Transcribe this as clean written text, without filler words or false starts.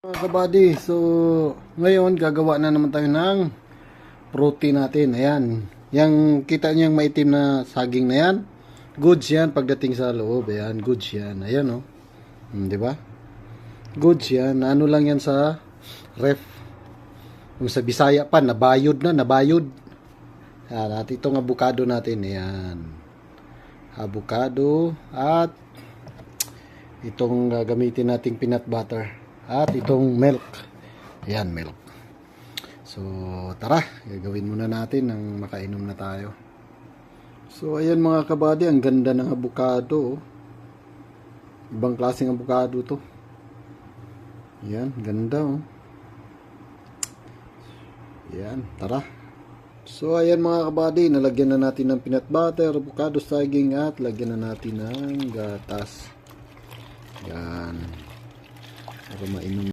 Mga kabady, so ngayon gagawa na naman tayo ng protein natin. Ayan, yung kita niyang maitim na saging na yan, goods yan pagdating sa loob. Ayan, goods yan. Ayan o, di ba? Goods yan. Ano lang yan sa ref. Kung sa Bisaya pa, nabayod na, nabayod. Ayan, at itong avocado natin. Ayan, avocado at itong gagamitin nating peanut butter. At itong milk. Ayan, milk. So, tara. Gagawin muna natin nang makainom na tayo. So, ayan mga kabady. Ang ganda ng avocado. Ibang klaseng avocado to. Ayan, ganda oh. Ayan, tara. So, ayan mga kabady. Nalagyan na natin ng peanut butter, avocado, saging at lagyan na natin ng gatas. Ayan. Para mainom.